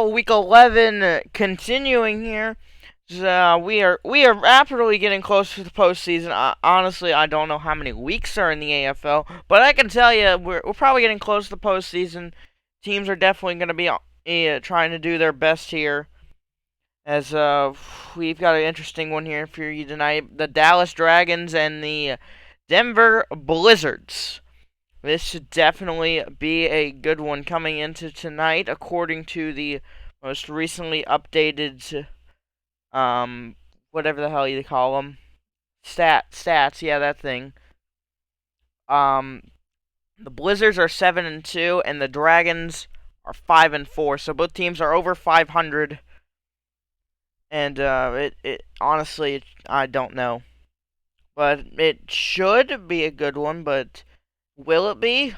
Week 11 continuing here. We are rapidly getting closer to the postseason. Honestly, I don't know how many weeks are in the AFL, but I can tell you we're probably getting close to the postseason. Teams are definitely going to be trying to do their best here. As we've got an interesting one here for you tonight: the Dallas Dragons and the Denver Blizzards. This should definitely be a good one coming into tonight, according to the most recently updated, whatever the hell you call them, stats. Yeah, that thing. The Blizzards are 7-2, and the Dragons are 5-4. So both teams are over 500. And it honestly, I don't know, but it should be a good one. But will it be?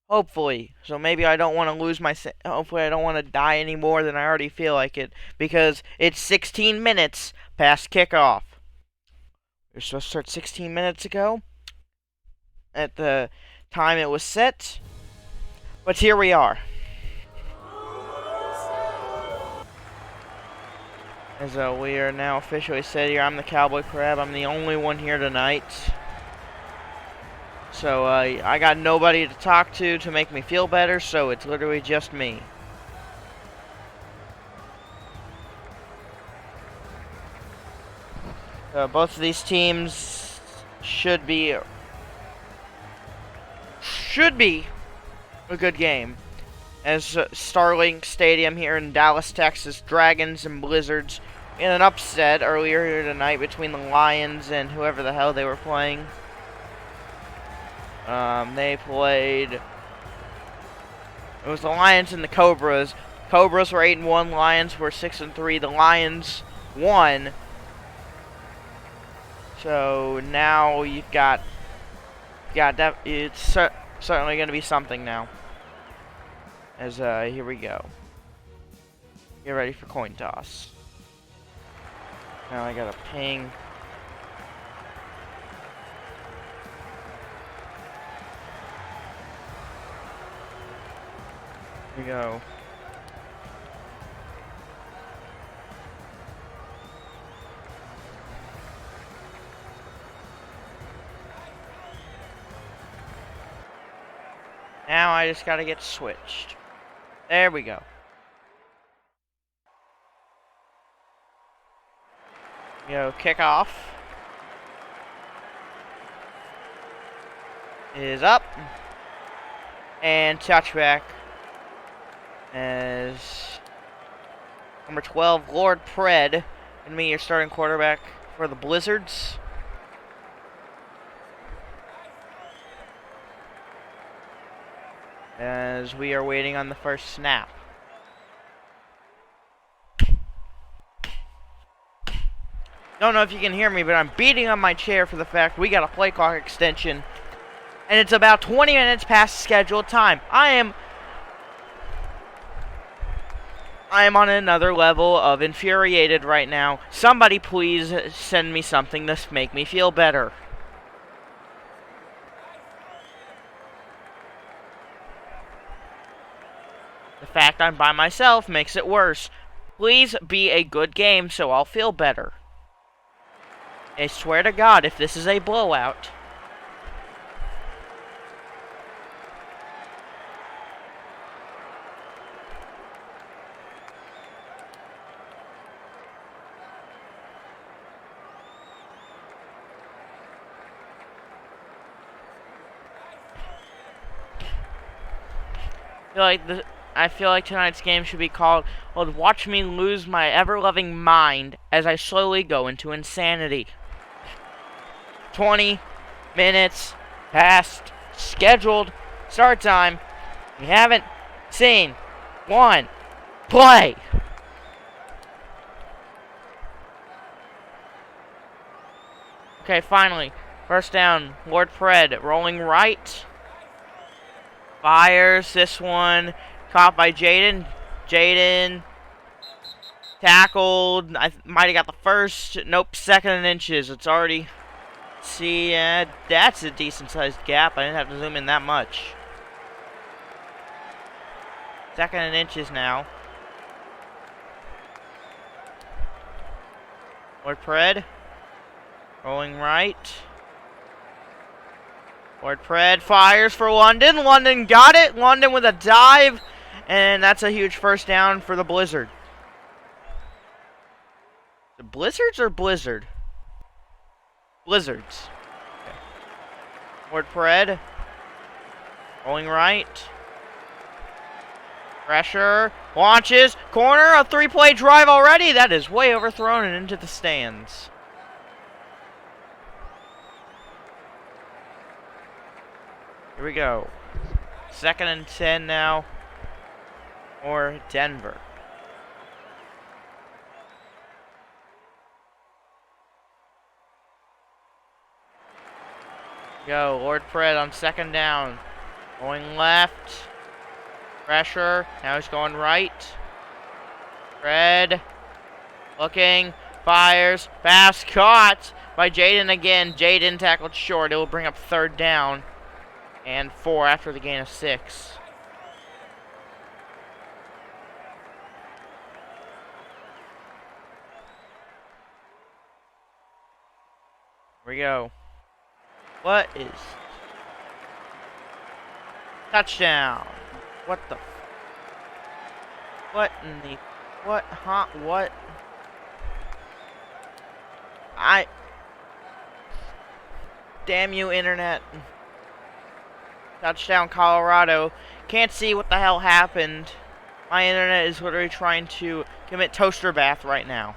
Hopefully. So maybe I don't want to lose my... Hopefully I don't want to die any more than I already feel like it. Because it's 16 minutes past kickoff. We were supposed to start 16 minutes ago. At the time it was set. But here we are. As we are now officially set here. I'm the Cowboy Crab. I'm the only one here tonight. So, I got nobody to talk to make me feel better, so it's literally just me. Both of these teams should be a good game. As Starlink Stadium here in Dallas, Texas, Dragons and Blizzards in an upset earlier here tonight between the Lions and whoever the hell they were playing. They played... It was the Lions and the Cobras. Cobras were 8-1. Lions were 6-3. The Lions won. So now you've got that. It's certainly going to be something now. As here we go. Get ready for coin toss. Now I got a ping. Here we go. Now I just gotta get switched. There we go. Kickoff is up. And touchback. As number 12, Lord Pred, and me, your starting quarterback for the Blizzards. As we are waiting on the first snap. Don't know if you can hear me, but I'm beating on my chair for the fact we got a play clock extension. And it's about 20 minutes past scheduled time. I am on another level of infuriated right now. Somebody please send me something to make me feel better. The fact I'm by myself makes it worse. Please be a good game so I'll feel better. I swear to God, if this is a blowout... I feel like tonight's game should be called "Watch Me Lose My Ever-Loving Mind as I Slowly Go into Insanity." 20 minutes past scheduled start time. We haven't seen one play. Okay, finally. First down, Lord Pred rolling right. Fires this one. Caught by Jaden. Jaden tackled. I might have got the first. Nope, second and inches. It's already... See, that's a decent-sized gap. I didn't have to zoom in that much. 2nd and inches now. Lord Pred. Rolling right. Lord Pred fires for London. London got it. London with a dive. And that's a huge first down for the Blizzard. The Blizzards or Blizzard? Blizzards. Okay. Lord Pred. Rolling right. Pressure. Launches. Corner. A 3-play drive already. That is way overthrown and into the stands. Here we go. 2nd and 10 now. Or Denver. Go. Lord Pred on 2nd down. Going left. Pressure. Now he's going right. Pred. Looking. Fires. Pass caught by Jaden again. Jaden tackled short. It will bring up 3rd down. And 4 after the gain of 6. Here we go. What is... Touchdown. What the... What in the... What? Huh? What? Damn you, internet. Touchdown, Colorado. Can't see what the hell happened. My internet is literally trying to commit toaster bath right now.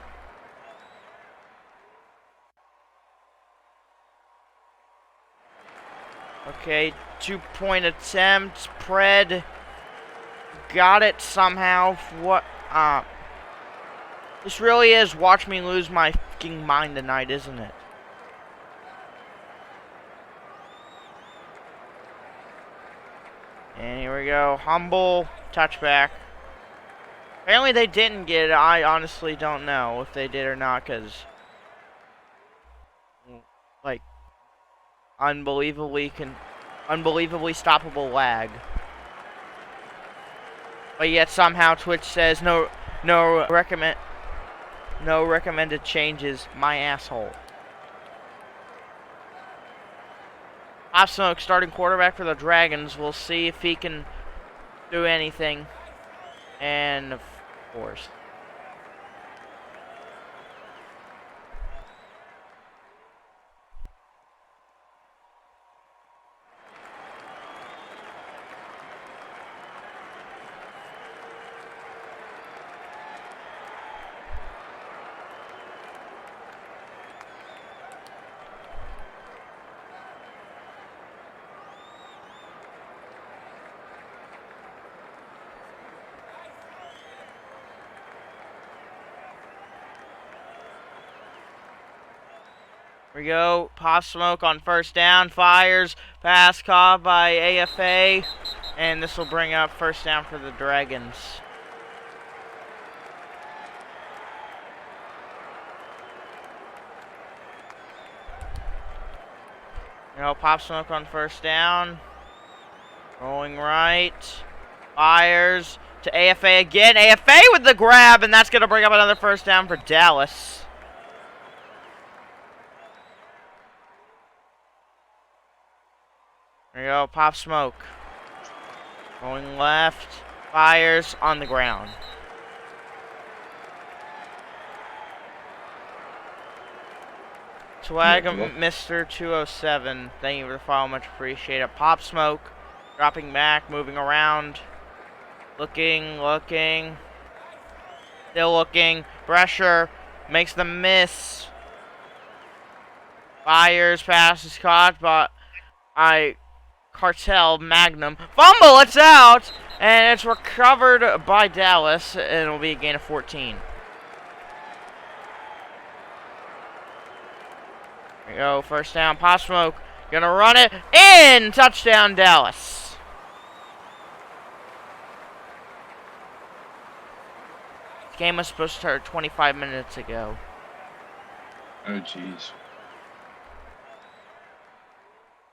Okay, 2-point attempt. Pred got it somehow. What? This really is watch me lose my fucking mind tonight, isn't it? And here we go. Humble touchback. Apparently they didn't get it. I honestly don't know if they did or not, because, like, unbelievably stoppable lag. But yet somehow Twitch says no recommended changes. My asshole. Pop Smoke, starting quarterback for the Dragons. We'll see if he can do anything. And of course. Here we go. Pop Smoke on 1st down. Fires. Pass caught by AFA. And this will bring up 1st down for the Dragons. You know, Pop Smoke on 1st down. Rolling right. Fires to AFA again. AFA with the grab. And that's going to bring up another 1st down for Dallas. There you go, Pop Smoke. Going left. Fires on the ground. Swag Mr. 207. Thank you for the follow, much appreciated. Pop Smoke. Dropping back, moving around. Looking. Still looking. Pressure. Makes the miss. Fires, pass is caught, but Cartel Magnum. Fumble, it's out! And it's recovered by Dallas, and it'll be a gain of 14. There we go, 1st down, Pop Smoke. Gonna run it in! Touchdown, Dallas. This game was supposed to start 25 minutes ago. Oh, jeez.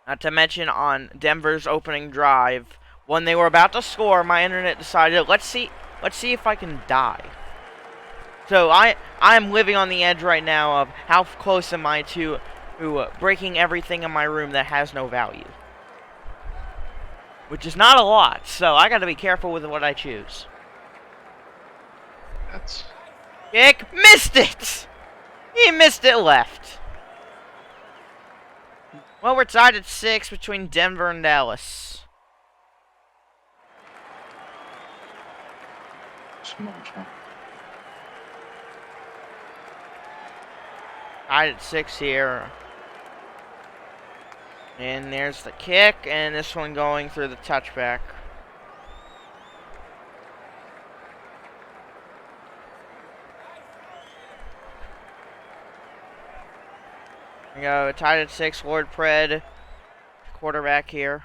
Not to mention on Denver's opening drive, When they were about to score, my internet decided, let's see if I can die. So I'm living on the edge right now of how close am I to breaking everything in my room that has no value. Which is not a lot, so I gotta be careful with what I choose. That's Kick, missed it! He missed it left. Well, we're tied at 6 between Denver and Dallas. small chunk. Tied at 6 here. And there's the kick, and this one going through the touchback. We go, tied at 6, Lord Pred, quarterback here.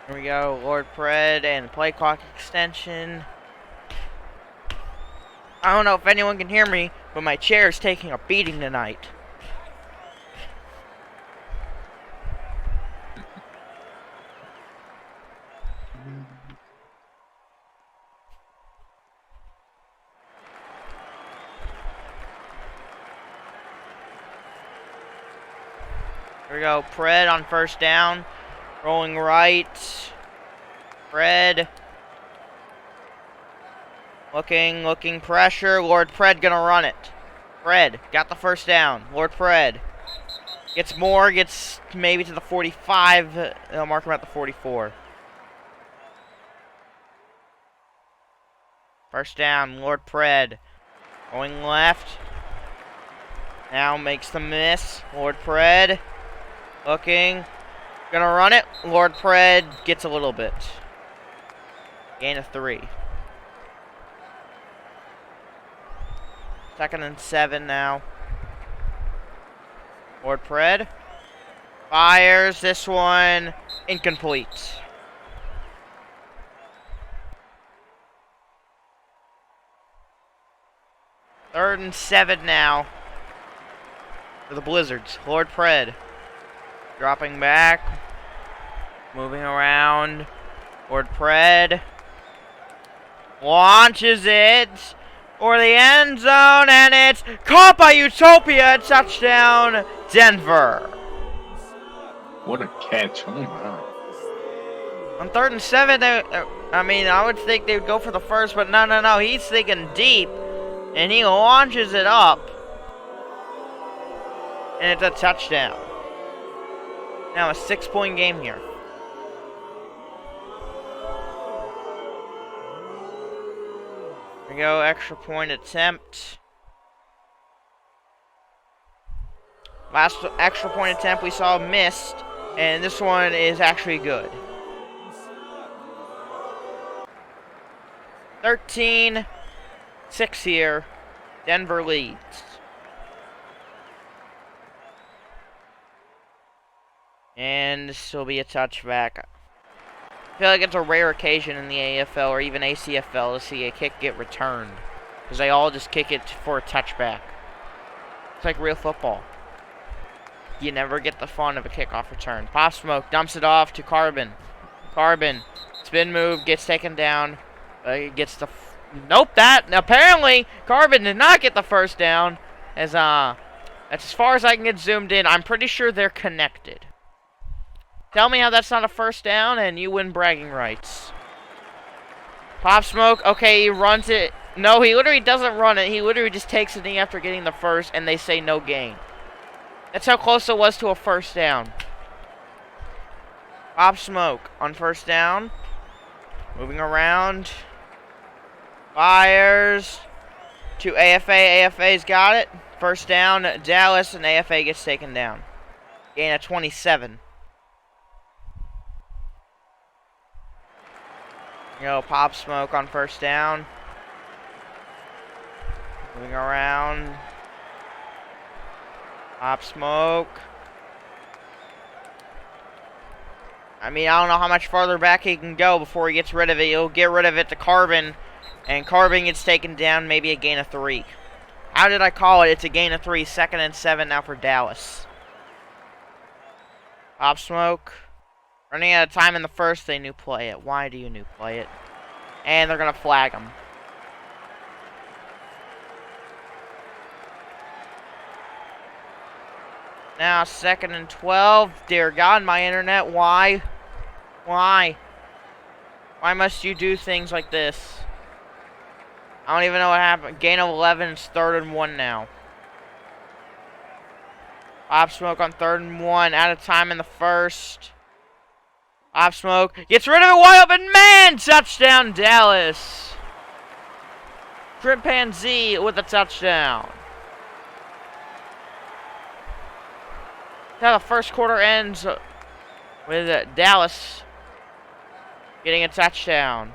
Here we go, Lord Pred and play clock extension. I don't know if anyone can hear me, but my chair is taking a beating tonight. Here we go, Pred on first down. Rolling right. Pred. Looking, pressure. Lord Pred gonna run it. Pred got the first down. Lord Pred gets more, gets maybe to the 45. They'll mark him at the 44. First down, Lord Pred. Going left. Now makes the miss. Lord Pred. Looking. Gonna run it. Lord Pred gets a little bit. Gain of 3. 2nd and 7 now. Lord Pred. Fires this one. Incomplete. Third and 7 now. For the Blizzards. Lord Pred. Dropping back. Moving around. Lord Pred. Launches it for the end zone, and it's caught by Utopia. Touchdown, Denver. What a catch. Oh my. On 3rd and 7, I would think they would go for the first, but no. He's thinking deep, and he launches it up. And it's a touchdown. Now a 6-point game here. Here we go, extra point attempt. Last extra point attempt we saw missed, and this one is actually good. 13-6 here. Denver leads. And this will be a touchback. I feel like it's a rare occasion in the AFL or even ACFL to see a kick get returned. Because they all just kick it for a touchback. It's like real football. You never get the fun of a kickoff return. Pop Smoke dumps it off to Carbon. Carbon. Spin move, gets taken down. Gets the... Nope, apparently, Carbon did not get the first down. That's as far as I can get zoomed in. I'm pretty sure they're connected. Tell me how that's not a first down, and you win bragging rights. Pop Smoke, okay, he runs it. No, he literally doesn't run it. He literally just takes a knee after getting the first, and they say no gain. That's how close it was to a first down. Pop Smoke on first down. Moving around. Fires to AFA. AFA's got it. First down, Dallas, and AFA gets taken down. Gain of 27. Pop Smoke on first down. Moving around. Pop Smoke. I don't know how much farther back he can go before he gets rid of it. He'll get rid of it to Carbon. And Carbon gets taken down, maybe a gain of 3. How did I call it? It's a gain of 3. 2nd and 7 now for Dallas. Pop Smoke. Running out of time in the first, they new play it. Why do you new play it? And they're going to flag him. Now 2nd and 12. Dear God, my internet, why? Why? Why must you do things like this? I don't even know what happened. Gain of 11, it's 3rd and 1 now. Pop Smoke on 3rd and 1. Out of time in the first. Pop Smoke gets rid of it wide open. Man! Touchdown, Dallas. Chimpanzee with a touchdown. Now the first quarter ends with Dallas getting a touchdown.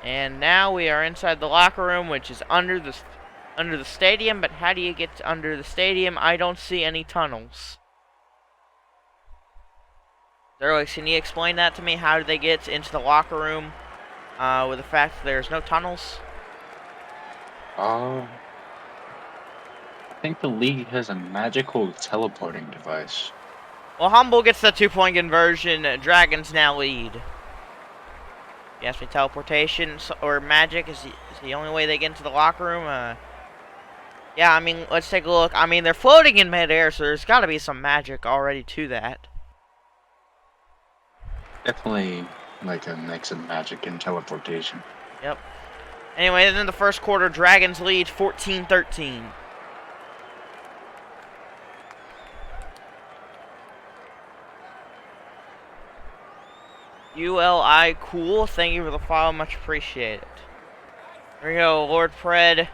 And now we are inside the locker room, which is under the stadium. But how do you get under the stadium? I don't see any tunnels. Zerlix, can you explain that to me? How do they get into the locker room with the fact that there's no tunnels? I think the league has a magical teleporting device. Well, Humble gets the 2-point conversion. Dragons now lead. You ask me, teleportation or magic is the only way they get into the locker room? Yeah, I mean, let's take a look. I mean, they're floating in midair, so there's got to be some magic already to that. Definitely like a mix of magic and teleportation. Yep. Anyway, then the first quarter, Dragons lead 14-13. ULI cool, thank you for the follow, much appreciated. Here we go, Lord Pred.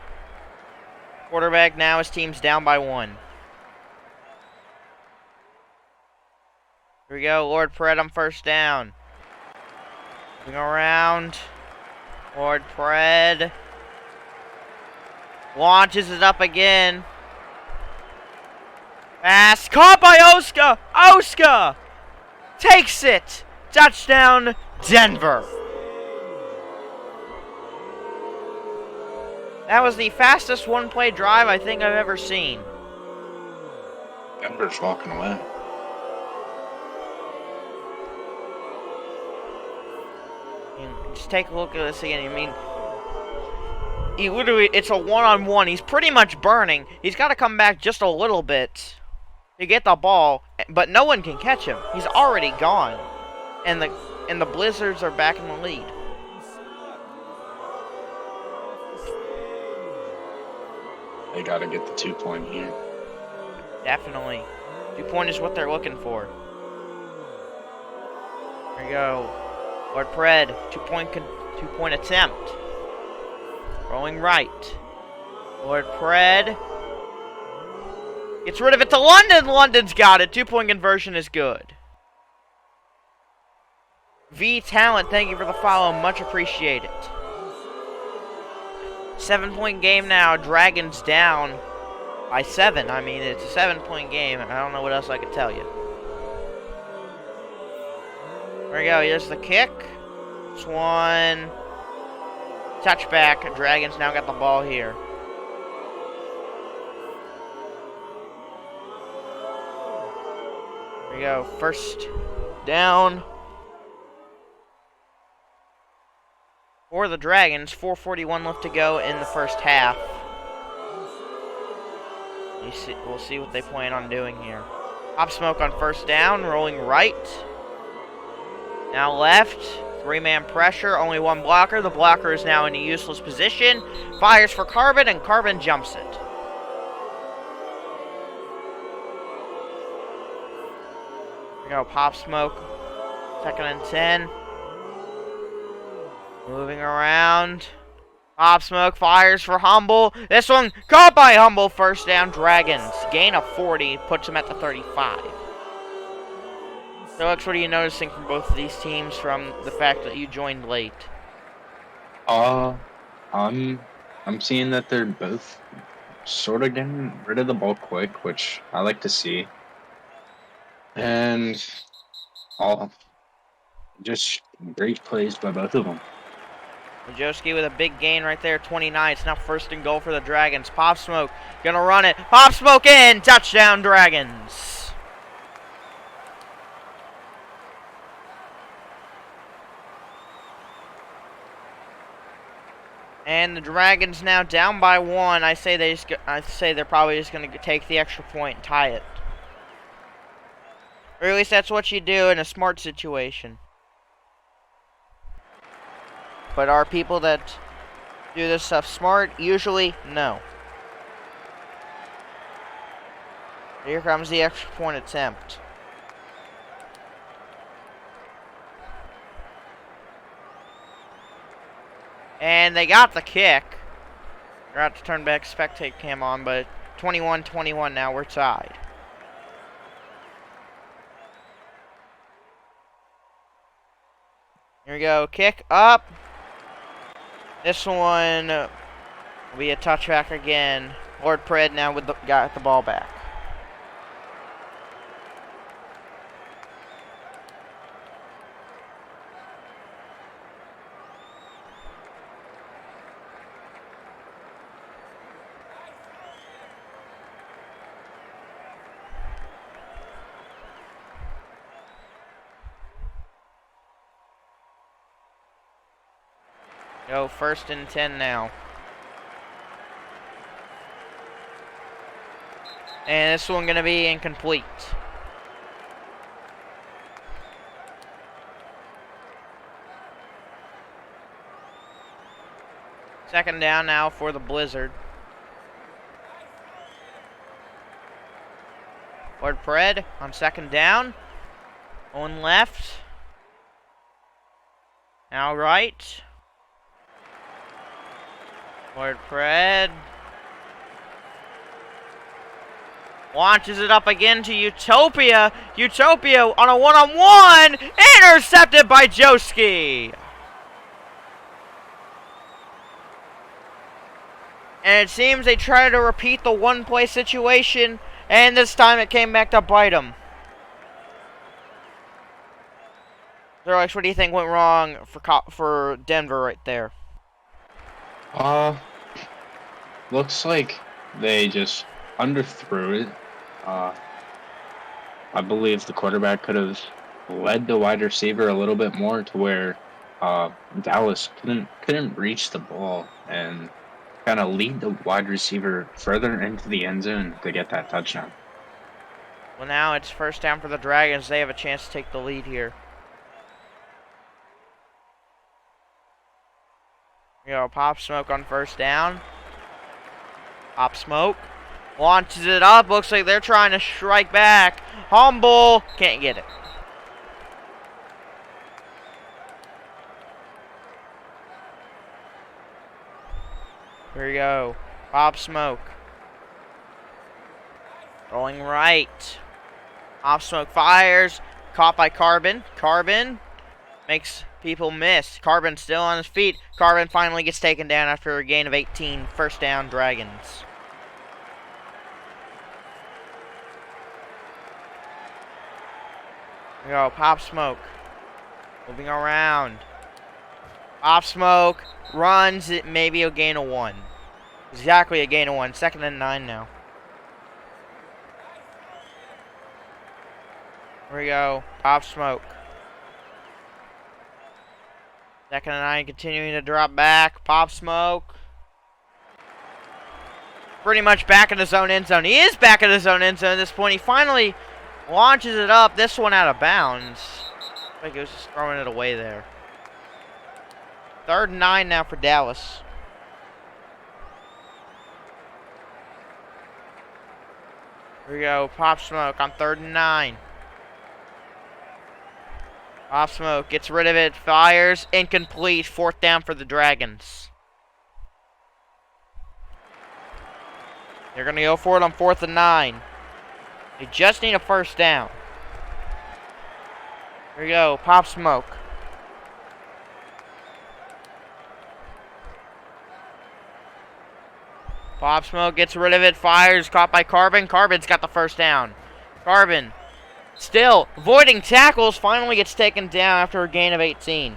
Quarterback now, his team's down by 1. Here we go, Lord Pred on 1st down. Moving around. Lord Pred. Launches it up again. Pass caught by Oska! Oska! Takes it! Touchdown, Denver. That was the fastest one-play drive I think I've ever seen. Denver's walking away. Just take a look at this again. I mean, he literally, it's a one-on-one. He's pretty much burning. He's got to come back just a little bit to get the ball, but no one can catch him. He's already gone. And the Blizzards are back in the lead. They gotta get the 2-point here. Definitely. 2-point is what they're looking for. There you go. Lord Pred, 2-point attempt. Rolling right. Lord Pred gets rid of it to London. London's got it. 2-point conversion is good. V Talent, thank you for the follow. Much appreciated. 7-point game now. Dragons down by 7. I mean, it's a 7-point game. I don't know what else I could tell you. There we go. Here's the kick. This one. Touchback. Dragons now got the ball here. There we go. 1st down. For the Dragons, 4:41 left to go in the first half. We'll see what they plan on doing here. Pop Smoke on 1st down, rolling right. Now left, 3-man pressure, only 1 blocker. The blocker is now in a useless position. Fires for Carbon, and Carbon jumps it. Here we go, Pop Smoke. 2nd and 10. Moving around. Pop Smoke fires for Humble. This one caught by Humble. 1st down, Dragons. Gain of 40. Puts them at the 35. So, Alex, what are you noticing from both of these teams from the fact that you joined late? I'm seeing that they're both sort of getting rid of the ball quick, which I like to see. And just great plays by both of them. Majoski with a big gain right there, 29. It's now first and goal for the Dragons. Pop Smoke gonna run it. Pop Smoke in! Touchdown, Dragons! And the Dragons now down by 1. I say they're probably just gonna take the extra point and tie it. Or at least that's what you do in a smart situation. But are people that do this stuff smart? Usually, no. Here comes the extra point attempt. And they got the kick. Forgot to turn back spectate cam on, but 21-21 now, we're tied. Here we go, kick up. This one will be a touchback again. Lord Pred now with got the ball back. Go first and 10 now. And this one gonna be incomplete. Second down now for the Blizzard. Lord Pred on second down. On left. Now right. Lord Pred launches it up again to Utopia. Utopia on a one-on-one. Intercepted by Joski. And it seems they tried to repeat the one-play situation, and this time it came back to bite them. Alex, what do you think went wrong for Denver right there? Looks like they just underthrew it. I believe the quarterback could have led the wide receiver a little bit more to where Dallas couldn't reach the ball and kind of lead the wide receiver further into the end zone to get that touchdown. Well, now it's first down for the Dragons. They have a chance to take the lead here. You know, Pop Smoke on first down. Pop Smoke launches it up. Looks like they're trying to strike back. Humble can't get it. Here we go. Pop Smoke. Rolling right. Pop Smoke fires. Caught by Carbon. Carbon makes people miss. Carbon still on his feet. Carbon finally gets taken down after a gain of 18. First down, Dragons. Here we go. Pop Smoke. Moving around. Pop Smoke runs. It maybe a gain of 1. Exactly a gain of 1. Second and 9 now. Here we go. Pop Smoke. Second and 9 continuing to drop back. Pop Smoke. Pretty much back in his own end zone. He is back in his own end zone at this point. He finally launches it up. This one out of bounds. I think he was just throwing it away there. Third and 9 now for Dallas. Here we go. Pop Smoke on third and 9. Pop Smoke gets rid of it. Fires. Incomplete. Fourth down for the Dragons. They're going to go for it on 4th and 9. They just need a first down. Here we go. Pop Smoke. Pop Smoke gets rid of it. Fires. Caught by Carbon. Carbon's got the first down. Carbon Still, avoiding tackles, finally gets taken down after a gain of 18.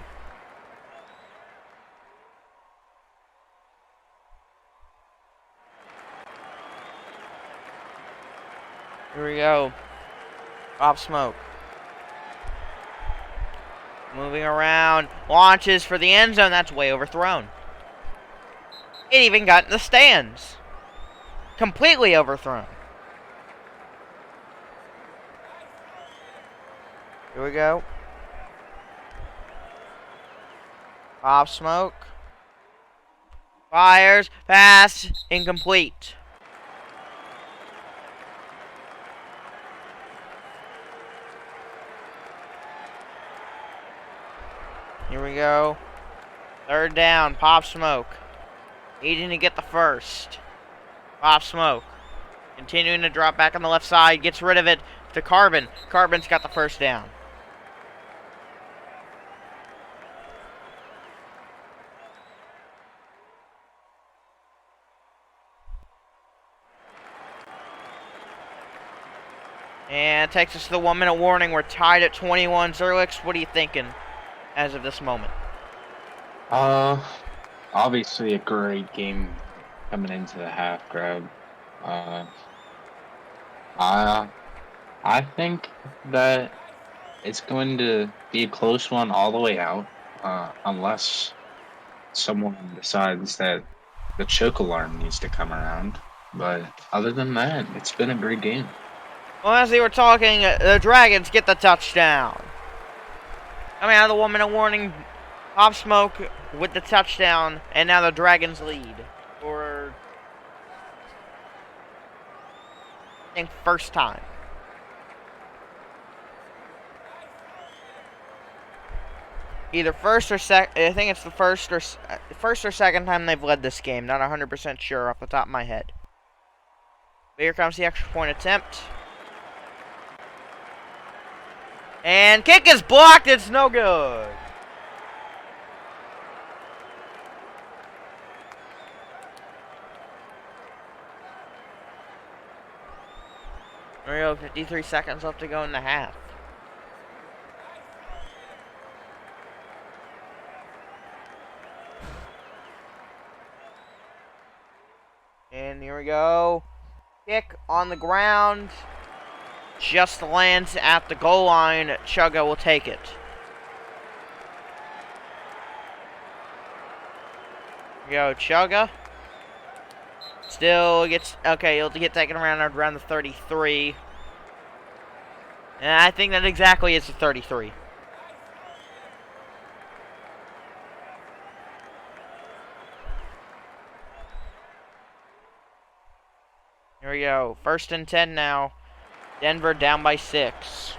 Here we go. Pop Smoke. Moving around. Launches for the end zone. That's way overthrown. It even got in the stands. Completely overthrown. Here we go. Pop Smoke. Fires. Pass. Incomplete. Here we go. Third down. Pop Smoke. Needing to get the first. Pop Smoke. Continuing to drop back on the left side. Gets rid of it to Carbon. Carbon's got the first down. And takes us to the 1 minute warning. We're tied at 21. Zerlix, what are you thinking as of this moment? Obviously a great game coming into the half, Grab. I think that it's going to be a close one all the way out, unless someone decides that the choke alarm needs to come around. But other than that, it's been a great game. Well, as they were talking, the Dragons get the touchdown. Coming out of the 1 minute warning, Pop Smoke with the touchdown, and now the Dragons lead for, I think, first time. Either first or second. I think it's the first or second time they've led this game. Not 100% sure off the top of my head. But here comes the extra point attempt. And kick is blocked. It's no good. There we go. 53 seconds left to go in the half. And here we go. Kick on the ground. Just lands at the goal line. Chugga will take it. Here we go, Chugga. Still gets, okay, he'll get taken around the 33. And I think that exactly is the 33. Here we go. 1st and 10 now. Denver down by 6.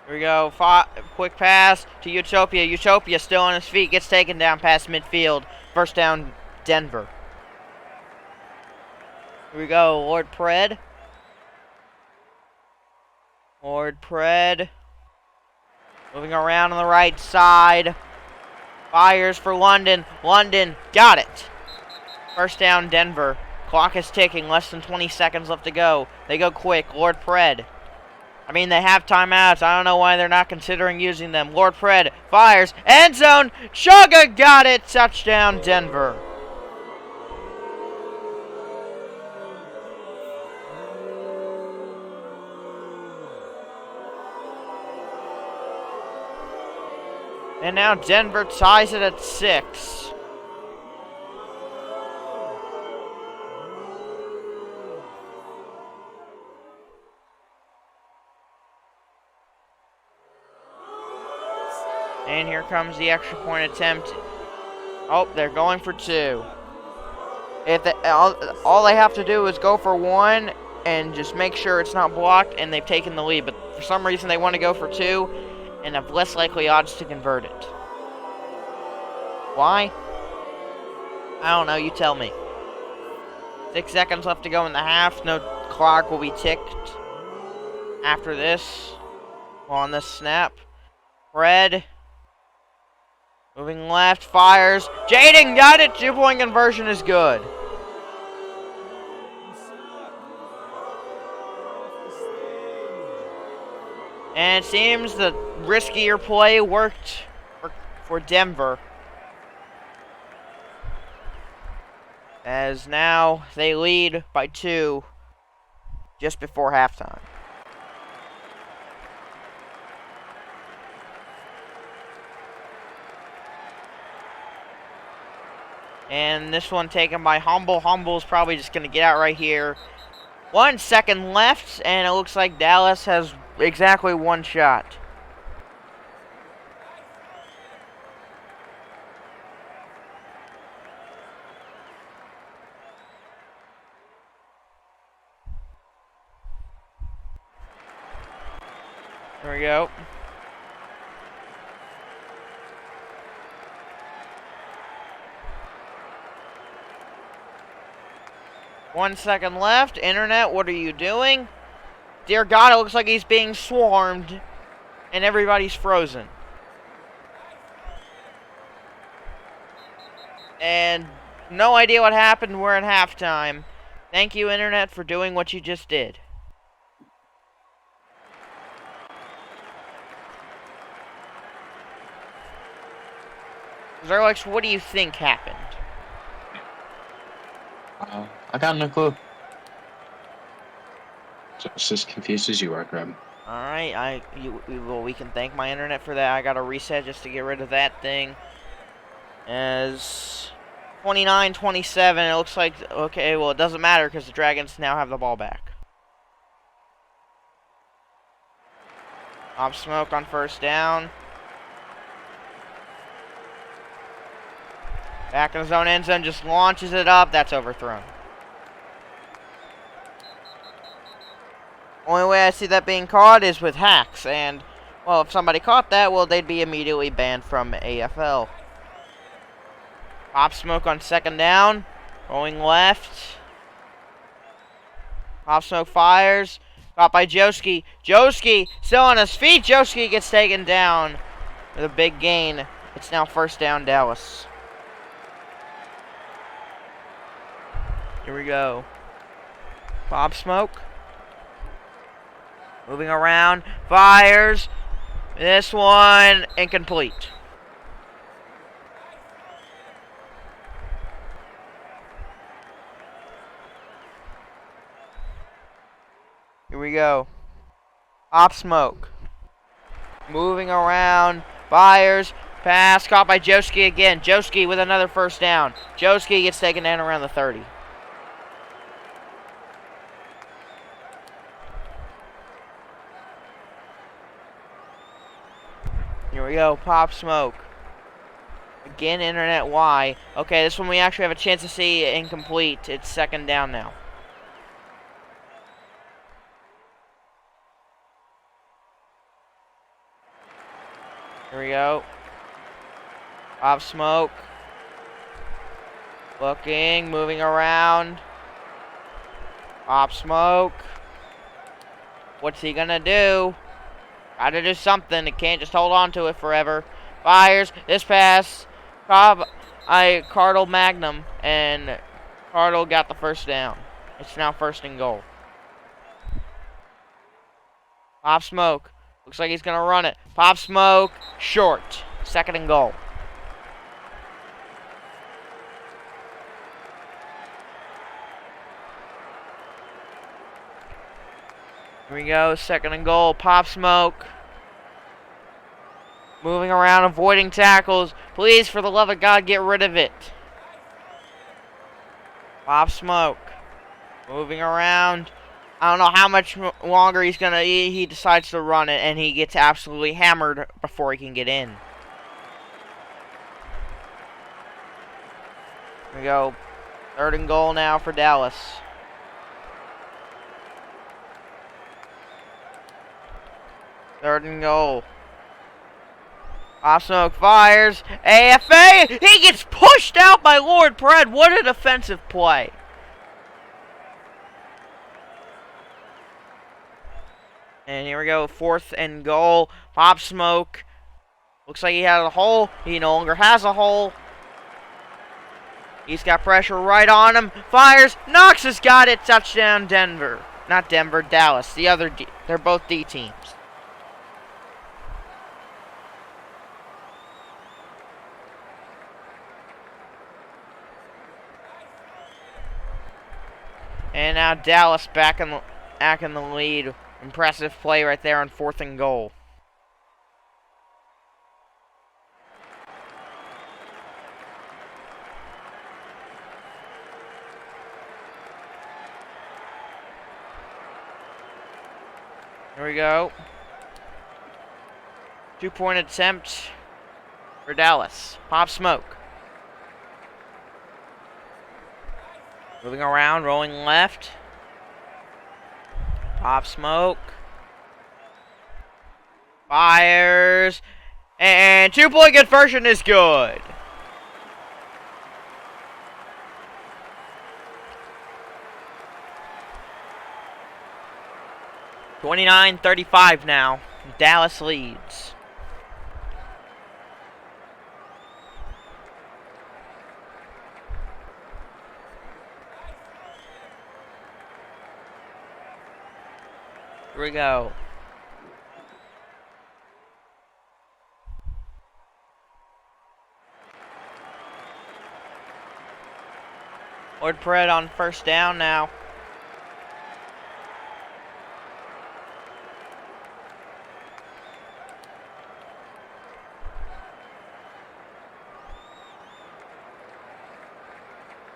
Here we go. Quick pass to Utopia. Utopia still on his feet. Gets taken down past midfield. First down, Denver. Here we go. Lord Pred. Lord Pred. Moving around on the right side. Fires for London. London got it. First down, Denver. Clock is ticking. Less than 20 seconds left to go. They go quick. Lord Pred. I mean, they have timeouts. I don't know why they're not considering using them. Lord Pred fires. End zone. Chugga got it. Touchdown, Denver. And now Denver ties it at 6. And here comes the extra point attempt. Oh, they're going for 2. If they, all they have to do is go for 1 and just make sure it's not blocked, and they've taken the lead. But for some reason, they want to go for 2 and have less likely odds to convert it. Why? I don't know. You tell me. 6 seconds left to go in the half. No clock will be ticked after this. On this snap. Fred Moving left, fires. Jaden got it. 2-point conversion is good. And it seems the riskier play worked for Denver. As now they lead by 2 just before halftime. And this one taken by Humble. Humble's probably just going to get out right here. 1 second left, and it looks like Dallas has exactly 1 shot. There we go. One second left. Internet, what are you doing? Dear God, it looks like he's being swarmed. And everybody's frozen. And no idea what happened. We're at halftime. Thank you, Internet, for doing what you just did. Zerlex, what do you think happened? I got no clue. Just as confused as you are, Greg. Alright, we can thank my internet for that. I got to reset just to get rid of that thing. As 29-27, it looks like, okay, well, it doesn't matter because the Dragons now have the ball back. Pop smoke on first down. Back in his own end zone, just launches it up. That's overthrown. Only way I see that being caught is with hacks. And, well, if somebody caught that, well, they'd be immediately banned from AFL. Pop smoke on second down. Going left. Pop smoke fires. Caught by Joski. Joski still on his feet. Joski gets taken down with a big gain. It's now first down, Dallas. Here we go. Pop smoke. Moving around. Fires. This one incomplete. Here we go. Pop smoke. Moving around. Fires. Pass. Caught by Joski again. Joski with another first down. Joski gets taken down around the 30. Here we go. Pop smoke. Again, internet. Why? Okay, this one we actually have a chance to see incomplete. It's second down now. Here we go. Pop smoke. Looking, moving around. Pop smoke. What's he gonna do? Gotta do something. It can't just hold on to it forever. Fires. This pass. Cardle Magnum. And Cardle got the first down. It's now first and goal. Pop smoke. Looks like he's gonna run it. Pop smoke. Short. Second and goal. Here we go, second and goal, pop smoke. Moving around, avoiding tackles. Please, for the love of God, get rid of it. Pop smoke. Moving around. I don't know how much longer he's gonna. He decides to run it, and he gets absolutely hammered before he can get in. Here we go. Third and goal now for Dallas. Third and goal. Pop smoke fires. AFA! He gets pushed out by Lord Pred. What a defensive play. And here we go. Fourth and goal. Pop smoke. Looks like he had a hole. He no longer has a hole. He's got pressure right on him. Fires. Knox has got it. Touchdown, Denver. Not Denver, Dallas. The other D. They're both D teams. And now Dallas back in the lead. Impressive play right there on 4th and goal. Here we go. 2-point attempt for Dallas. Pop smoke. Moving around, rolling left. Pop smoke. Fires. And 2-point conversion is good. (29-35) now. Dallas leads. Here we go. Lord Pred on 1st down now.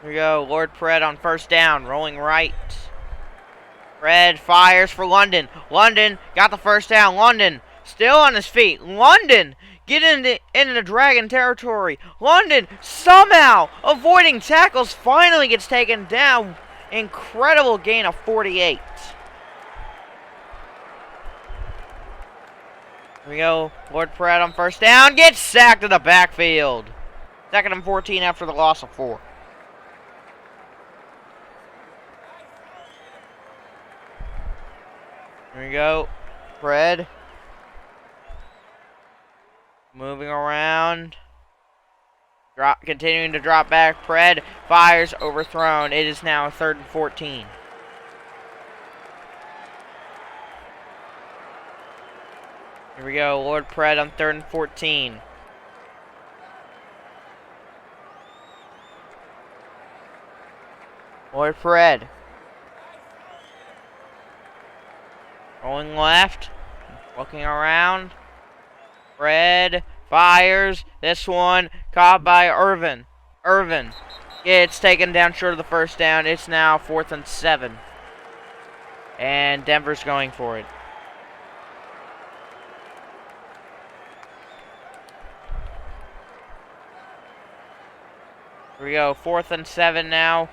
Here we go. Lord Pred on 1st down. Rolling right. Pred fires for London. London got the 1st down. London still on his feet. London get into Dragon territory. London somehow avoiding tackles. Finally gets taken down. Incredible gain of 48. Here we go. Lord Pred on 1st down. Gets sacked in the backfield. 2nd and 14 after the loss of 4. Here we go. Pred. Moving around. Continuing to drop back. Pred fires, overthrown. It is now 3rd and 14. Here we go. Lord Pred on 3rd and 14. Lord Pred. Rolling left. Looking around. Pred fires. This one caught by Irvin. Irvin gets taken down short of the 1st down. It's now 4th and 7. And Denver's going for it. Here we go. 4th and 7 now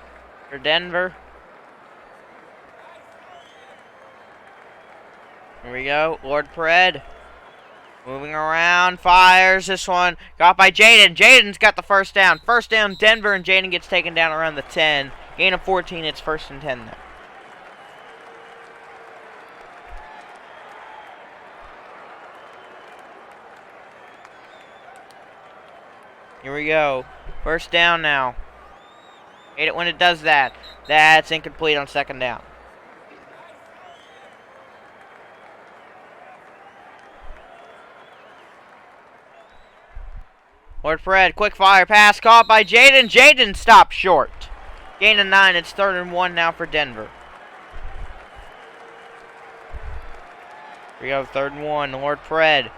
for Denver. Here we go. Lord Pred. Moving around. Fires. This one got by Jaden. Jaden's got the 1st down. 1st down, Denver, and Jaden gets taken down around the 10. Gain of 14. It's 1st and 10 now. Here we go. 1st down now. Hate it when it does that. That's incomplete on 2nd down. Lord Pred, quick fire pass caught by Jaden. Jaden stopped short. Gain of 9. It's 3rd and 1 now for Denver. Here we go, 3rd and 1. Lord Pred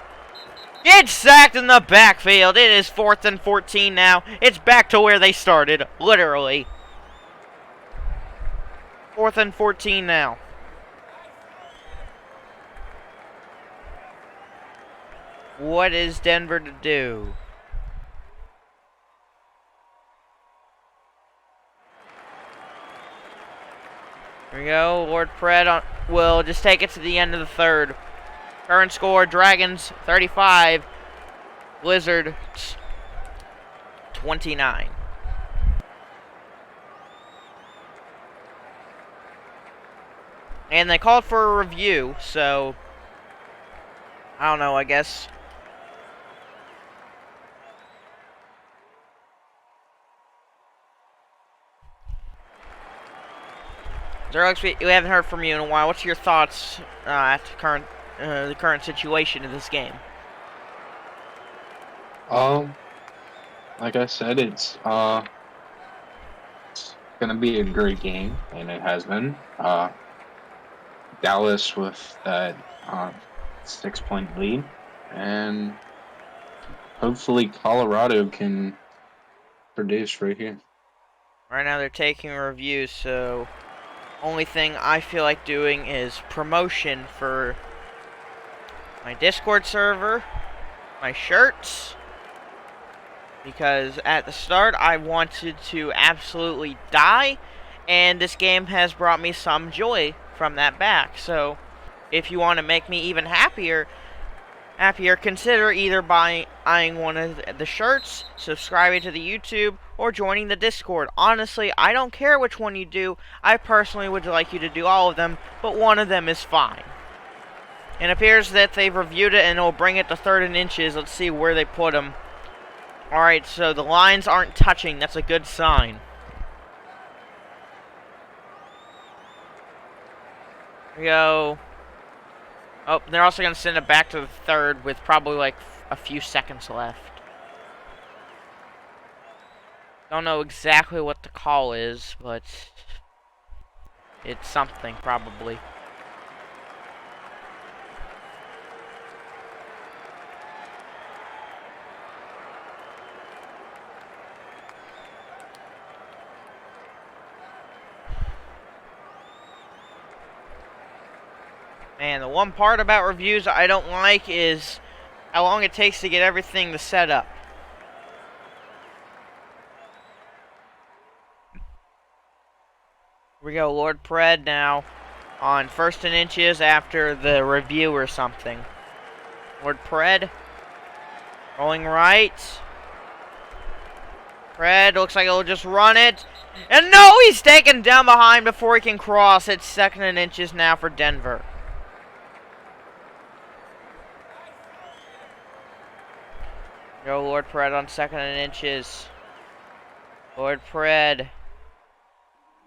gets sacked in the backfield. It is 4th and 14 now. It's back to where they started, literally. 4th and 14 now. What is Denver to do? Here we go. Lord Pred will just take it to the end of the 3rd. Current score, Dragons 35, Blizzard 29. And they called for a review, so I don't know, I guess Xerox, we haven't heard from you in a while. What's your thoughts at the current situation of this game? Um, like I said, it's gonna be a great game, and it has been. Dallas with that 6 point lead, and hopefully Colorado can produce right here. Right now they're taking reviews, so only thing I feel like doing is promotion for my Discord server, my shirts, because at the start I wanted to absolutely die, and this game has brought me some joy from that back. So if you want to make me even happier, consider either buying one of the shirts, subscribing to the YouTube, or joining the Discord. Honestly, I don't care which one you do. I personally would like you to do all of them, but one of them is fine. It appears that they've reviewed it and it'll bring it to 3rd and inches. Let's see where they put them. Alright, so the lines aren't touching. That's a good sign. Here we go. Oh, they're also going to send it back to the 3rd with probably like a few seconds left. Don't know exactly what the call is, but it's something, probably. Man, the one part about reviews I don't like is how long it takes to get everything to set up. Here we go, Lord Pred now on 1st and inches after the review or something. Lord Pred rolling right. Pred looks like he'll just run it. And no, he's taken down behind before he can cross. It's 2nd and inches now for Denver. Go Lord Pred on 2nd and inches. Lord Pred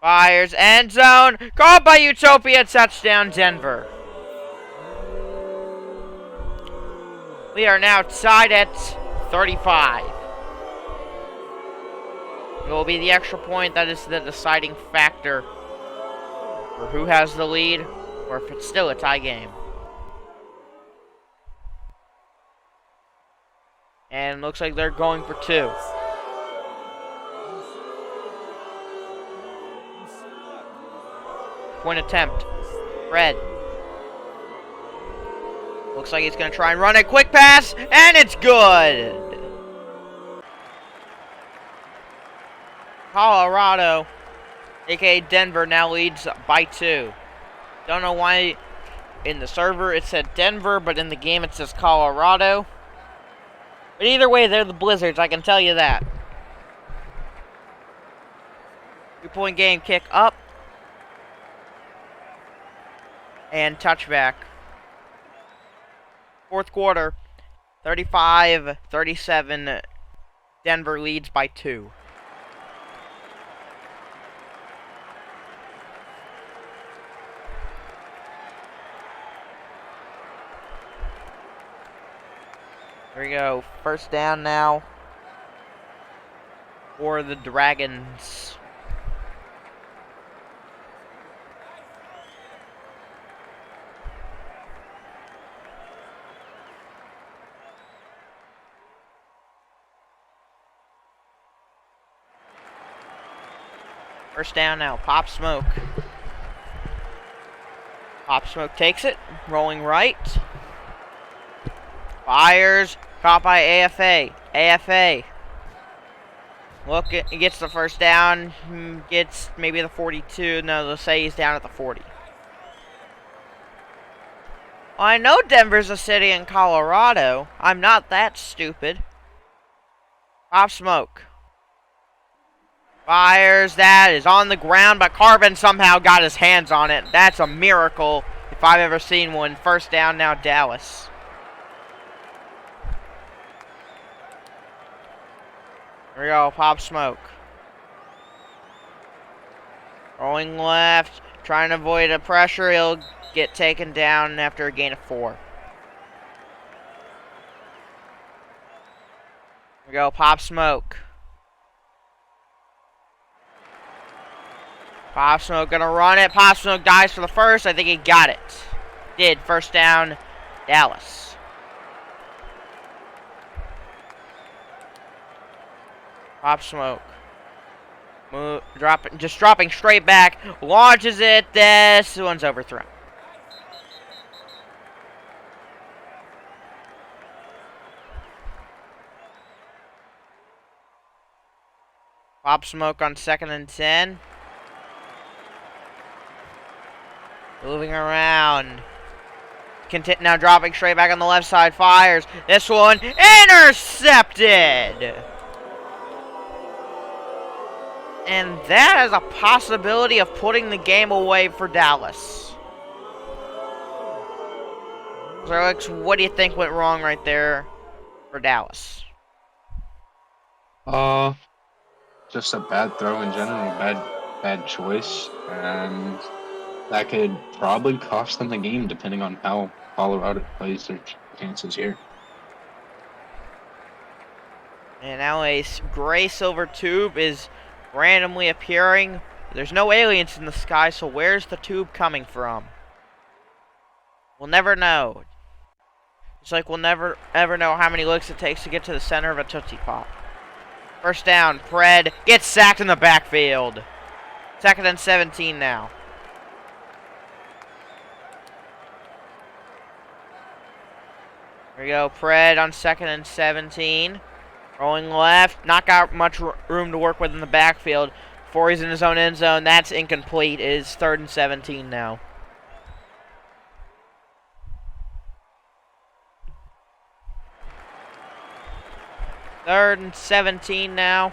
fires, end zone, caught by Utopia, touchdown Denver. We are now tied at 35. It will be the extra point that is the deciding factor for who has the lead, or if it's still a tie game. And looks like they're going for 2. Point attempt. Red. Looks like he's going to try and run a quick pass, and it's good. Colorado, aka Denver, now leads by 2. Don't know why in the server it said Denver, but in the game it says Colorado. But either way, they're the Blizzards, I can tell you that. 2-point game, kick up. And touchback. 4th quarter, 35-37, Denver leads by 2. Here we go, 1st down now for the Dragons. First down now, Pop Smoke. Pop Smoke takes it, rolling right. Fires, caught by AFA. AFA. Look, he gets the 1st down, gets maybe the 42. No, they'll say he's down at the 40. Well, I know Denver's a city in Colorado. I'm not that stupid. Pop Smoke. Fires, that is on the ground, but Carbon somehow got his hands on it. That's a miracle if I've ever seen one. 1st down now, Dallas. Here we go, Pop Smoke. Rolling left, trying to avoid a pressure. He'll get taken down after a gain of 4. Here we go, Pop Smoke. Pop Smoke gonna run it. Pop Smoke dives for the first. I think he got it. Did. First down, Dallas. Pop Smoke. Just dropping straight back. Launches it. This one's overthrown. Pop Smoke on 2nd and 10. Moving around. Now dropping straight back on the left side. Fires. This one intercepted. And that has a possibility of putting the game away for Dallas. So, Alex, what do you think went wrong right there for Dallas? Just a bad throw in general, bad choice, and that could probably cost them the game depending on how Colorado plays their chances here. And now a gray silver tube is randomly appearing. There's no aliens in the sky, so where's the tube coming from? We'll never know. It's like we'll never ever know how many looks it takes to get to the center of a Tootsie Pop. First down, Pred gets sacked in the backfield. 2nd and 17 now. Here we go, Pred on 2nd and 17. Rolling left, not got much room to work with in the backfield. Before he's in his own end zone, that's incomplete. It is 3rd and 17 now. Third and 17 now.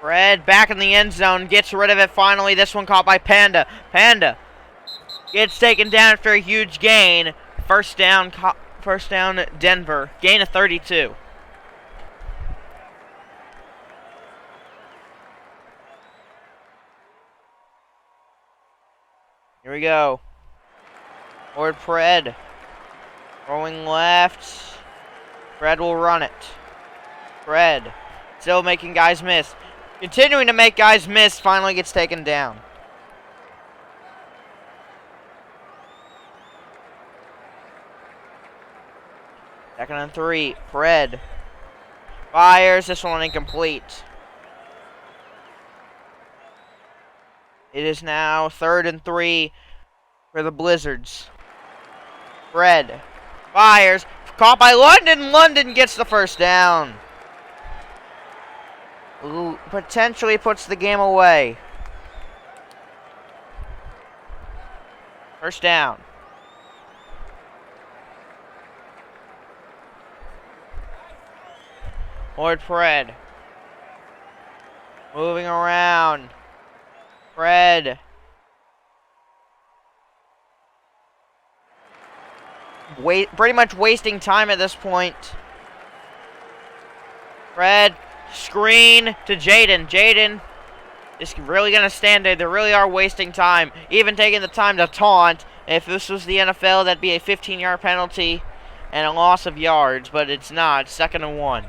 Fred back in the end zone, gets rid of it finally. This one caught by Panda. Panda gets taken down after a huge gain. First down, Denver. Gain of 32. Here we go. Lord Pred. Rolling left. Pred will run it. Pred. Still making guys miss. Continuing to make guys miss. Finally gets taken down. Second and 3. Pred. Fires. This one incomplete. It is now 3rd and 3 for the Blizzards. Pred fires. Caught by London. London gets the first down. Ooh, potentially puts the game away. First down. Lord Pred. Moving around. Pred. Pretty much wasting time at this point. Pred. Screen to Jaden. Jaden is really going to stand there. They really are wasting time. Even taking the time to taunt. If this was the NFL, that'd be a 15-yard penalty and a loss of yards. But it's not. 2nd and 1.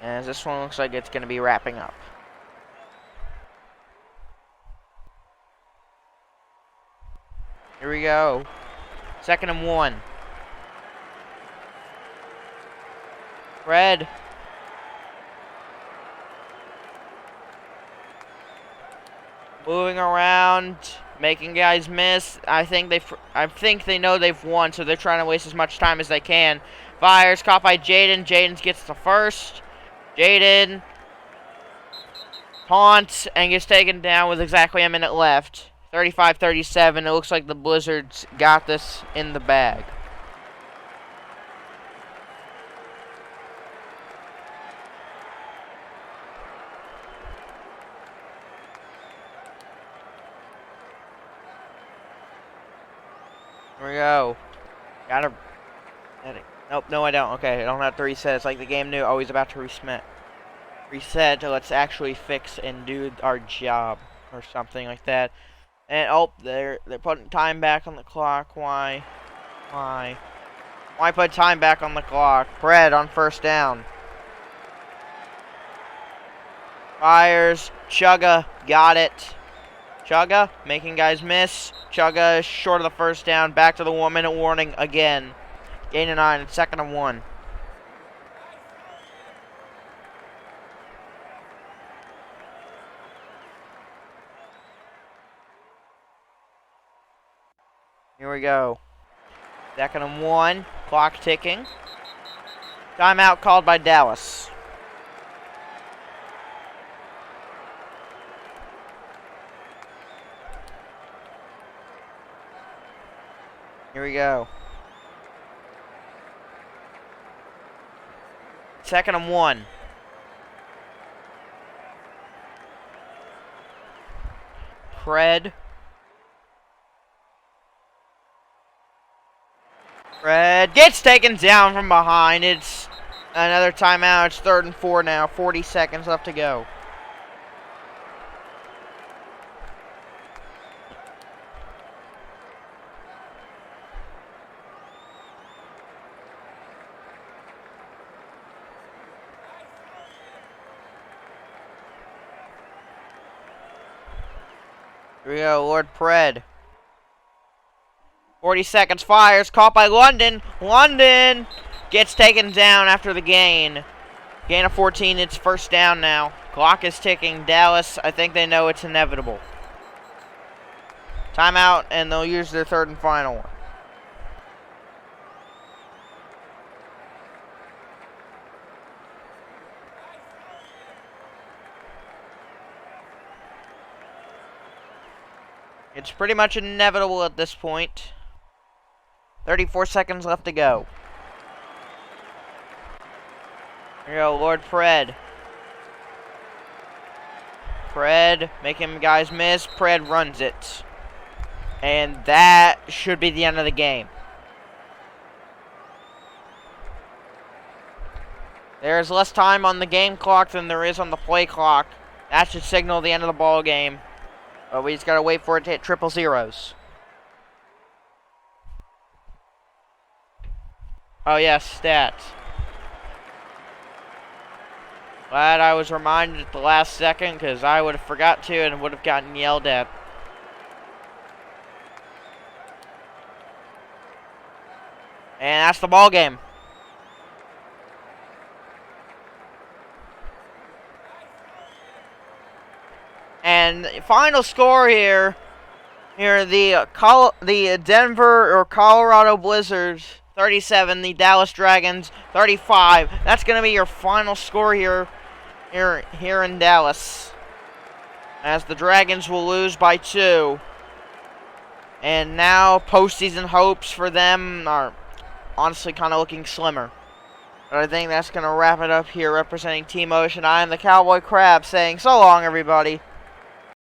As this one looks like it's going to be wrapping up. Here we go. 2nd and 1. Pred. Moving around, making guys miss. I think they know they've won, so they're trying to waste as much time as they can. Fires, caught by Jaden. Jaden gets the first. Jaden taunts and gets taken down with exactly a minute left. 35-37. It looks like the Blizzards got this in the bag. Here we go. Nope, no I don't. Okay, I don't have to reset. It's like the game knew. Oh, he's about to reset. Let's actually fix and do our job. Or something like that. And, oh, they're putting time back on the clock. Why? Why? Why put time back on the clock? Fred on first down. Fires. Chugga. Got it. Chugga making guys miss. Chugga is short of the first down. Back to the 1 minute warning again. Gain of 9. It's 2nd and 1. Here we go. 2nd and 1. Clock ticking. Timeout called by Dallas. Here we go. 2nd and 1. Fred gets taken down from behind. It's another timeout. It's 3rd and 4 now. 40 seconds left to go. Here we go, Lord Pred. 40 seconds, fires, caught by London. London gets taken down after the gain. Gain of 14, it's first down now. Clock is ticking. Dallas, I think they know it's inevitable. Timeout, and they'll use their 3rd and final one. It's pretty much inevitable at this point. 34 seconds left to go. Here we go, Lord Pred. Pred making guys miss. Pred runs it. And that should be the end of the game. There's less time on the game clock than there is on the play clock. That should signal the end of the ball game. But we just gotta wait for it to hit triple zeros. Oh yes, stats. Glad I was reminded at the last second, because I would have forgot to and would have gotten yelled at. And that's the ball game. And final score here, the Denver or Colorado Blizzards 37, the Dallas Dragons 35. That's going to be your final score here in Dallas, as the Dragons will lose by 2. And now postseason hopes for them are honestly kind of looking slimmer. But I think that's going to wrap it up here, representing Team Ocean. I am the Cowboy Crab saying so long, everybody.